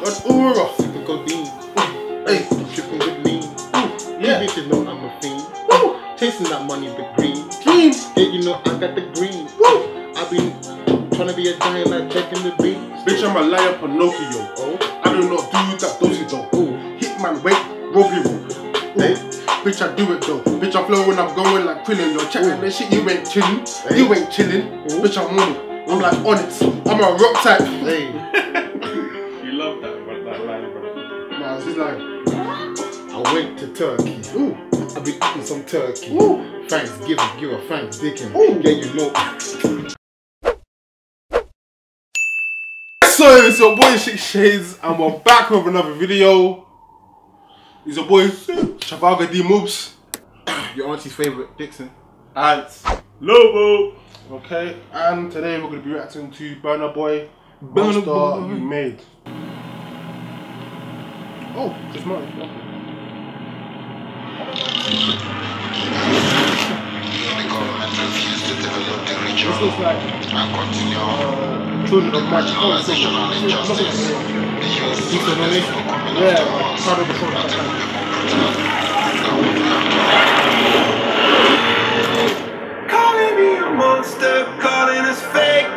Aura, sipping codeine. Hey, tripping with me. Yeah, bitches know I'm a fiend. Chasing that money, the green. Yeah, you know I got the green. I've been trying to be a giant like checking the beat. Bitch, I'm a liar Pinocchio. I do not do that dosey though. Hitman, wait, Robbie roll. Hey, bitch, I do it though. Bitch, I flow when I'm going like Krillin. You're chatting that shit, you ain't chillin'. You ain't chillin'. Bitch, I'm on it. I'm like Onyx. I'm a rock type. Hey. You love that line, bro. Nah, this is like, I went to Turkey. I've been eating some turkey. Thanksgiving, give a Thanksgiving. Yeah, you know. so it's your boy Six Shades, and we're back with another video. It's your boy Chavaga D Moobs. Your auntie's favourite, Dixon. And Lobo. okay, and today we're going to be reacting to Burna Boy, Burna Monster Boy. You Made. Oh, just mine. This looks like Children of Magic. Yeah, part of the program. Calling me a monster, calling us fake.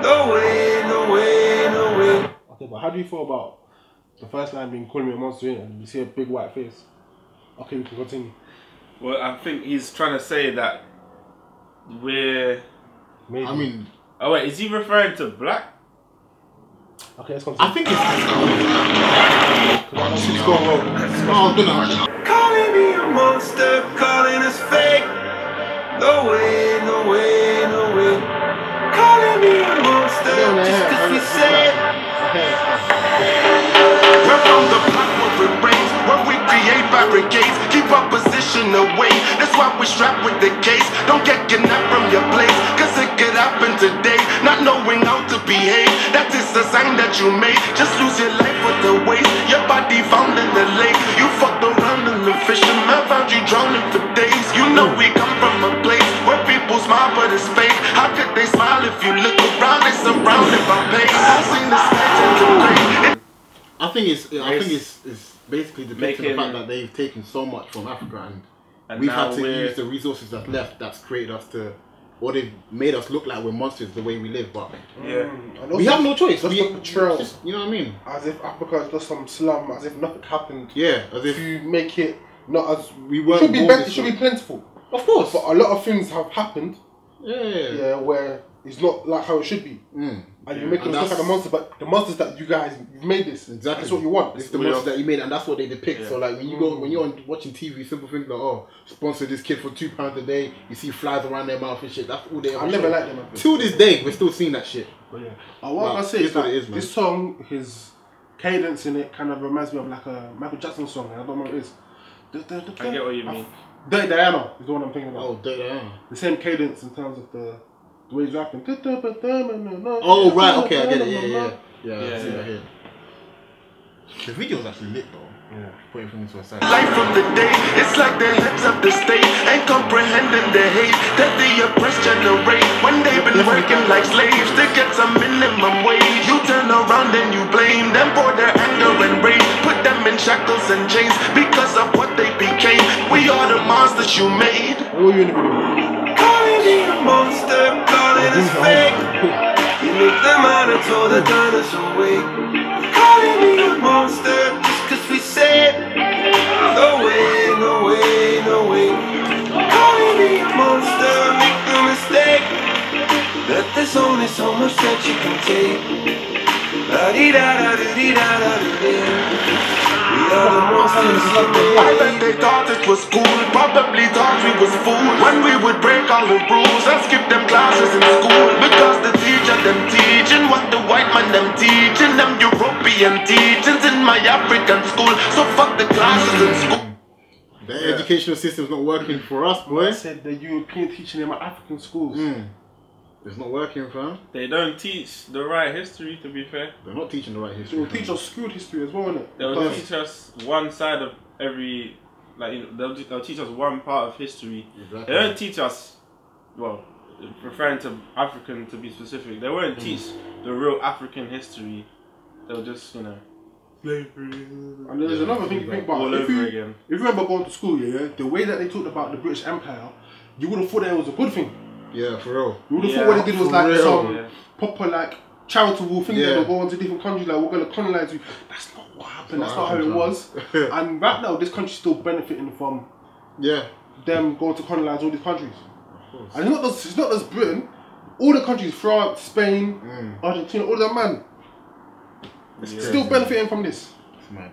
No way, no way, no way. Okay, but how do you feel about the first line being calling me a monster and you see a big white face? Okay, we can continue. Well, I think he's trying to say that we're... Maybe. I mean... Oh wait, is he referring to black? Okay, let's continue. I think it's... Calling me a monster, calling us fake. No way, no way, no way. Calling me a monster, just cause we said. We're from the block where it rains, where we create barricades, keep our position away. That's why we strap with the case. Don't get kidnapped from your place, cause it could happen today. Not knowing how to behave, that is the sign that you made. Just lose your life with the waste, your body found in the lake. You fucked around in the fisherman found you drowning for days. You know we come from a place where people smile but it's fake. How could they smile if you look around? They surrounded by pain. I've seen the skies and the gray. I think it's basically depicting the fact that they've taken so much from Africa and we've had to use the resources that's left that's created us to, or they've made us look like we're monsters the way we live, but we have no choice. That's the portrayal. You know what I mean? As if Africa is just some slum, as if nothing happened. Yeah, as if to make it not as we weren't. It should be plentiful. Of course. But a lot of things have happened. Yeah, where it's not like how it should be. And you make us look like a monster, but the monsters that you've made this. Exactly. That's what you want. It's the monsters that you made, and that's what they depict. So like when you go, when you're watching TV, simple things like, oh, sponsor this kid for £2 a day. You see flies around their mouth and shit. That's all they ever I never liked them. To this day, we're still seeing that shit. But yeah. What I say is that this song, his cadence in it kind of reminds me of like a Michael Jackson song. I don't know what it is. I get what you mean. Dirty Diana is the one I'm thinking about. Oh, Dirty Diana. The same cadence in terms of the way he's rapping. Oh, right, okay, I get it. Yeah, I see that here. The video's actually lit though. Yeah. Putting things to a side. Life from the day, it's like the heads of the state ain't comprehending the hate that the oppressed generate when they've been working like slaves to get some minimum wage. You turn around and you blame them for their anger and rage. Put them in shackles and chains because of what they became. We are the monsters you made. Calling me a monster, calling us fake. You make them out and told the gunners away. Calling me a monster just cause we said. No way, no way, no way. Calling me a monster, make no mistake. That there's only so much that you can take. La-dee-da-da-dee-da-da-dee-da. We are the monsters. I bet they thought it was cool, probably thought we was fools when we would break all the rules and skip them classes in school. Because the teacher them teaching what the white man them teaching, them European teachings in my African school. So fuck the classes in school. The educational system's not working for us, boy. I said the European teaching in my African schools. It's not working, fam. They don't teach the right history, to be fair. They're not teaching the right history. They'll teach us screwed history as well, innit? They'll teach us one side of every, like, you know, they'll teach us one part of history. Exactly. They don't teach us, well, referring to African to be specific, they won't teach the real African history. They'll just, you know, And there's another thing to think about. All over again. If you remember going to school, yeah, the way that they talked about the British Empire, you would have thought that it was a good thing. Yeah, for real. You would have thought what they did was like some proper like charitable thing. They would go into different countries like we're going to colonize you. That's not what happened. That's not how it was. And right now, this country's still benefiting from them going to colonize all these countries. And it's not just Britain. All the countries, France, Spain, Argentina, all of them, man, still benefiting from this. It's mad.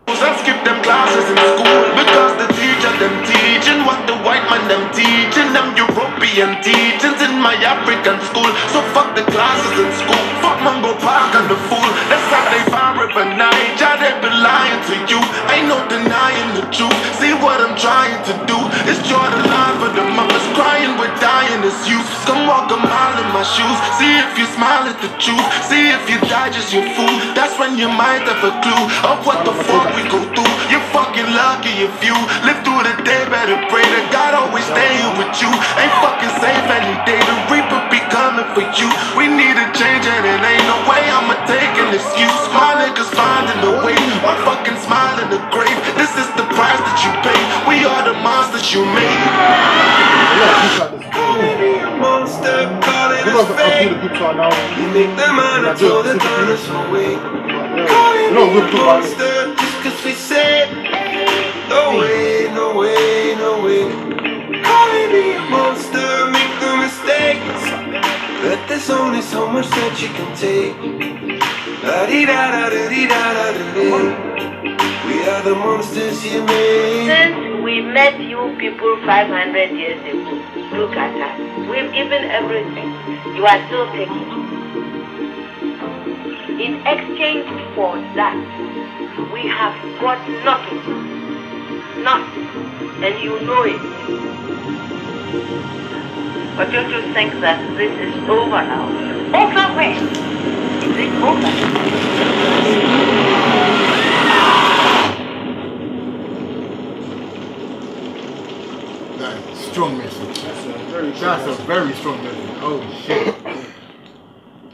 I skip them classes in school because the teacher them teaching what the white man them teaching, them European teachings in my African school. So fuck the classes in school, fuck Mungo Park and the fool. That's how they find River Niger, they been lying to you. Ain't no denying the truth. See what I'm trying to do is draw the line for the mothers crying, we're dying as youth. Come walk a mile in my shoes, see if you smile at the truth. See if you digest your food, that's when you might have a clue of what the fuck we go through. You're fucking lucky if you live through the day. Better pray that God always stay here with you. Ain't fucking safe any day. The reaper be coming for you. We need a change and it ain't no way I'ma take an excuse. My niggas finding the way. One fucking smile in the grave. This is the price that you pay. We are the monsters you made. Monster, call it a fake. You make them on until the dawn is awake. Call it a monster just cause we said no way, no way, no way. Calling me a monster, make no mistakes. But there's only so much that you can take. La-dee-da-da-da-dee-da-da-da-dee. We are the monsters you made. Since we met you people 500 years ago, look at us. We've given everything. You are still taking. In exchange for that, we have got nothing. Nothing. And you know it. But don't you think that this is over now? Over where? Is it over? Strong message. That's a very strong message. Oh shit.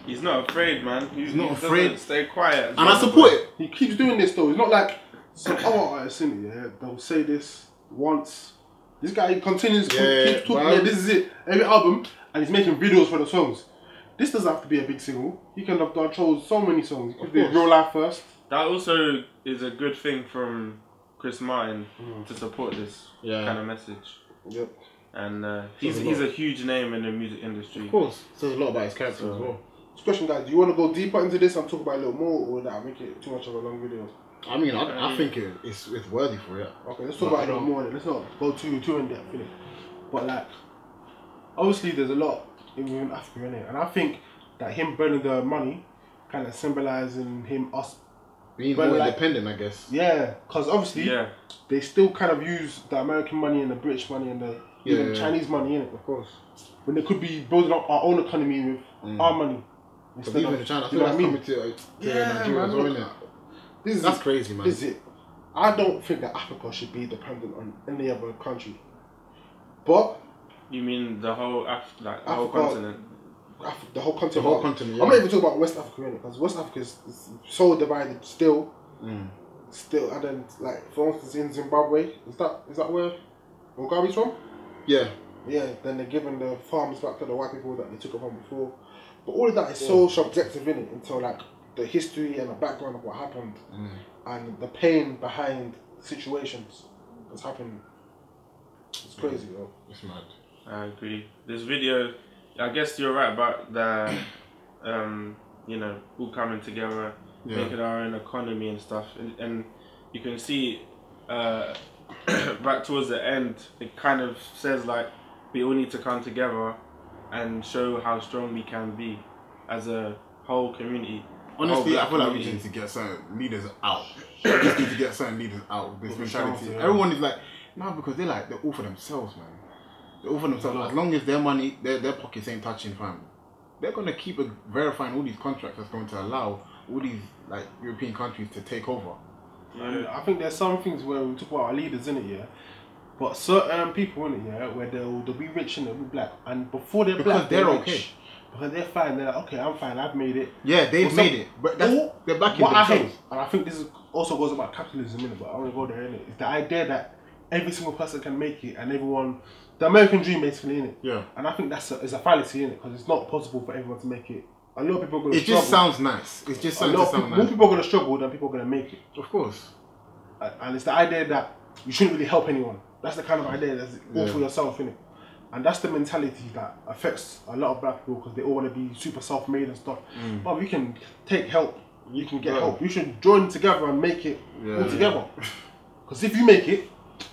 He's not afraid, man. He's not afraid. Stay quiet. And I support it. He keeps doing this though. It's not like some other artists in it, yeah. They'll say this once. This guy continues, keeps talking. Yeah, this is it. Every album, and he's making videos for the songs. This doesn't have to be a big single. He can have chose so many songs. He could do Real Life first. That also is a good thing from Chris Martin to support this kind of message. Yep. And he's a huge name in the music industry. Of course. Says a lot about his character as well. Question, guys, do you want to go deeper into this and talk about it a little more, or would that make it too much of a long video? I mean, I think it's worthy for it. Okay, let's talk about it a little more. Let's not go too in depth in it. But like, obviously, there's a lot in Africa in it, and I think that him burning the money kind of symbolizing us being more independent, I guess. Yeah, because obviously they still kind of use the American money and the British money and the even Chinese money in it, of course. When they could be building up our own economy with our money. But even in China, I feel that's coming to Nigeria as well, isn't it? That's crazy, man. This is it. I don't think that Africa should be dependent on any other country. But you mean the whole whole continent? The whole continent. The whole continent. Yeah. I'm not even talking about West Africa, innit? Because West Africa is so divided still. Still, and then like for instance in Zimbabwe, is that where Mugabe's from? Yeah. Yeah. Then they're giving the farms back to the white people that they took it from before. But all of that is so subjective in it until like the history and the background of what happened and the pain behind situations that's happened. It's crazy, though. It's mad. I agree. This video, I guess you're right about the, all coming together, making our own economy and stuff, and you can see back towards the end, it kind of says like we all need to come together and show how strong we can be as a whole community. Honestly, I feel like we just need to get certain leaders out. We just need to get certain leaders out with this mentality. Everyone is like, no, because they're all for themselves, man. They're all for themselves. As long as their money, their pockets ain't touching, fam, they're gonna keep verifying all these contracts that's going to allow all these like European countries to take over. Yeah. I think there's some things where we talk about our leaders in it, yeah. But certain people in it, yeah, where they'll be rich and they'll be black, and before they're black, they're okay. because they're fine. They're like, okay, I'm fine. I've made it. Yeah, they've made it, but they're backing what themselves. I hate, and I think this also goes about capitalism, innit? But I want to go there, innit? Is the idea that every single person can make it, and everyone, the American dream, basically, innit? Yeah. And I think that's a fallacy, innit? Because it's not possible for everyone to make it. A lot of people are going to struggle. It just sounds nice. It's just sounds nice. More people are going to struggle than people are going to make it. Of course. And it's the idea that you shouldn't really help anyone. That's the kind of idea that's all for yourself, innit? And that's the mentality that affects a lot of black people because they all want to be super self-made and stuff. But you can take help. You can get help. You should join together and make it all together. Because if you make it,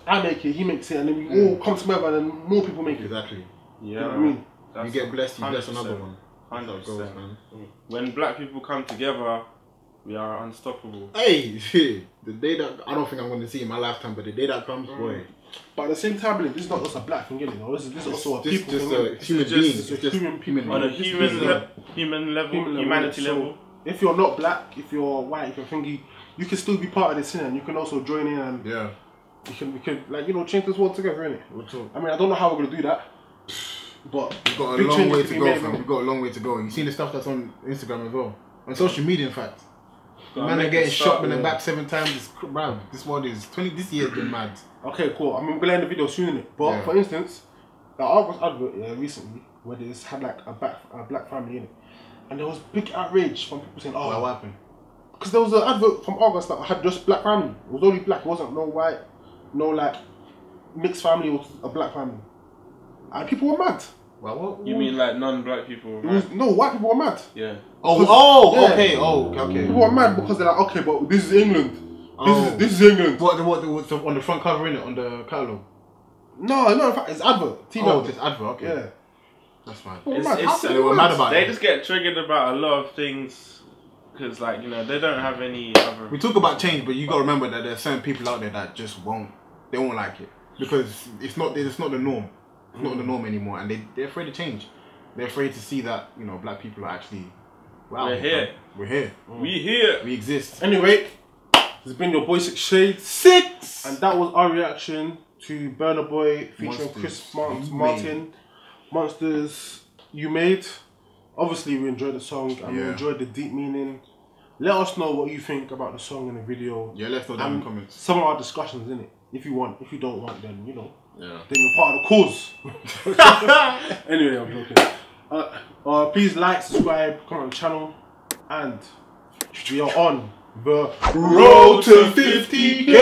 I make it, he makes it, and then we all come together and then more people make it. Exactly. Yeah. You know what I mean? You get blessed, you bless another one. 100%. When black people come together, we are unstoppable. Hey, the day that I don't think I'm going to see in my lifetime, but the day that comes, boy. But at the same time, this is not just a black thing, you know. This is also a people thing. It's human being. It's just human on a human level, humanity level. If you're not black, if you're white, if you're thingy, you can still be part of this thing, and you can also join in and we can like change this world together, innit? I mean, I don't know how we're gonna do that, but we've got a long way to go. We've got a long way to go. You seen the stuff that's on Instagram as well, on social media, in fact. Man are getting shot in the back 7 times. Bruv, this world is this year's been mad. Okay, cool. I mean, we're gonna end the video soon, innit? But for instance, the Argos advert recently, where they had like a black family in it, and there was big outrage from people saying, "Oh, what happened?" Because there was an advert from Argos that had just black family. It was only black. It wasn't no white, no like mixed family. It was a black family, and people were mad. Well, what? You mean like non-black people? No, white people were mad. Yeah. Okay. People were mad because they're like, okay, but this is England. This is England. What on the front cover, innit? On the catalogue? No, in fact, it's advert. TV advert. It's advert, okay. Yeah. That's fine. They were mad about it. They just get triggered about a lot of things because, like, they don't have any other... We talk about change, but you got to remember that there are certain people out there that just won't like it. Because it's not the norm. It's not the norm anymore, and they're afraid to change. They're afraid to see that, black people are actually... We're here. We're here. We here. We exist. Anyway, this has been your boy 6 Shades. 6! And that was our reaction to Burna Boy featuring Chris Martin. Monsters You Made. Obviously, we enjoyed the song and we enjoyed the deep meaning. Let us know what you think about the song and the video. Yeah, let us know down in the comments. Some of our discussions, innit? If you want. If you don't want, then, then you're part of the cause. Anyway, I'm joking. Please like, subscribe, comment on the channel, and we are on the road to 50K.